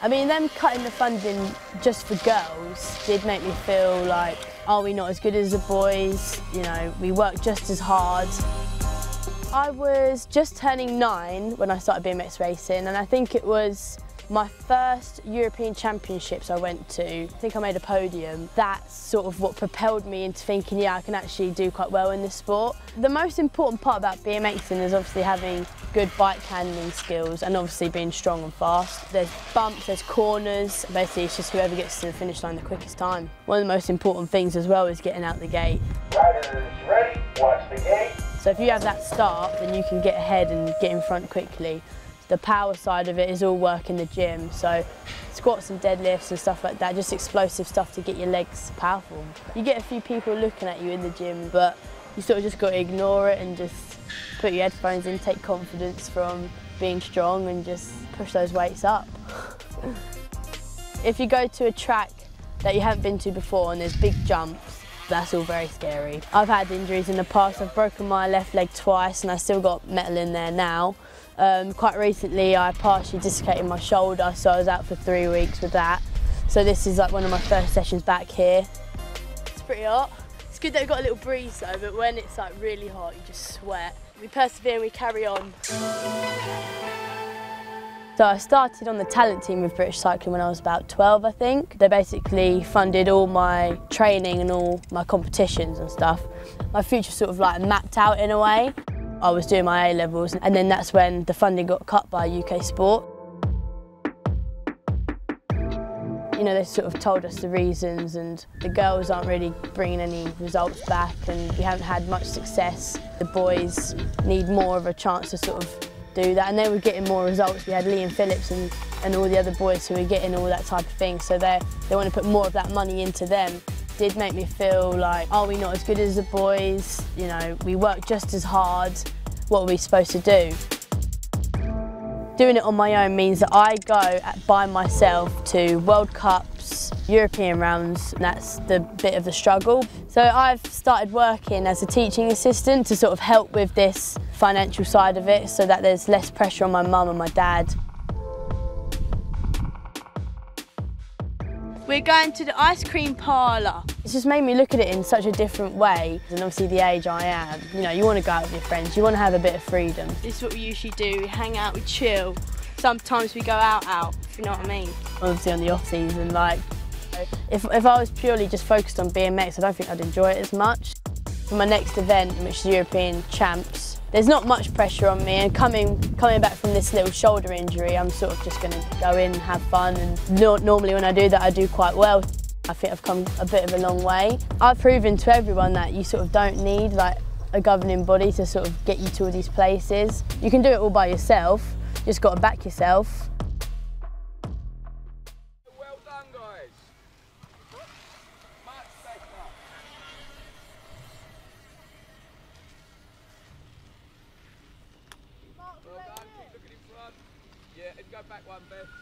I mean, them cutting the funding just for girls did make me feel like, are we not as good as the boys? You know, we work just as hard. I was just turning 9 when I started BMX racing, and I think it was my first European Championships I went to. I think I made a podium. That's sort of what propelled me into thinking, yeah, I can actually do quite well in this sport. The most important part about BMXing is obviously having good bike handling skills and obviously being strong and fast. There's bumps, there's corners. Basically, it's just whoever gets to the finish line the quickest time. One of the most important things as well is getting out the gate. Riders ready, watch the gate. So if you have that start, then you can get ahead and get in front quickly. The power side of it is all work in the gym, so squats and deadlifts and stuff like that, just explosive stuff to get your legs powerful. You get a few people looking at you in the gym, but you sort of just got to ignore it and just put your headphones in, take confidence from being strong and just push those weights up. If you go to a track that you haven't been to before and there's big jumps, that's all very scary. I've had injuries in the past. I've broken my left leg twice and I still got metal in there now. Quite recently I partially dislocated my shoulder, so I was out for 3 weeks with that. So this is like one of my first sessions back here. It's pretty hot. It's good that we've got a little breeze though, but when it's like really hot you just sweat. We persevere and we carry on. So I started on the talent team with British Cycling when I was about 12, I think. They basically funded all my training and all my competitions and stuff. My future sort of like mapped out in a way. I was doing my A-levels and then that's when the funding got cut by UK Sport. You know, they sort of told us the reasons and the girls aren't really bringing any results back and we haven't had much success. The boys need more of a chance to sort of do that and they were getting more results. We had Liam Phillips and all the other boys who were getting all that type of thing, so they want to put more of that money into them. Did make me feel like, are we not as good as the boys? You know, we work just as hard. What are we supposed to do? Doing it on my own means that I go by myself to World Cups, European rounds, and that's the bit of the struggle. So I've started working as a teaching assistant to sort of help with this financial side of it so that there's less pressure on my mum and my dad. We're going to the ice cream parlour. It's just made me look at it in such a different way. And obviously the age I am, you know, you want to go out with your friends, you want to have a bit of freedom. This is what we usually do, we hang out, we chill. Sometimes we go out, if you know what I mean. Obviously on the off season, like, if I was purely just focused on BMX, I don't think I'd enjoy it as much. For my next event, which is European Champs, there's not much pressure on me, and coming back from this little shoulder injury, I'm sort of just going to go in and have fun, and normally when I do that I do quite well. I think I've come a bit of a long way. I've proven to everyone that you sort of don't need like a governing body to sort of get you to all these places. You can do it all by yourself, you just got to back yourself. Well done, guys. Much better. Well done, keep looking in front. Yeah, and go back one, Beth.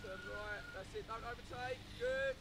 Turn right, that's it, don't overtake, good.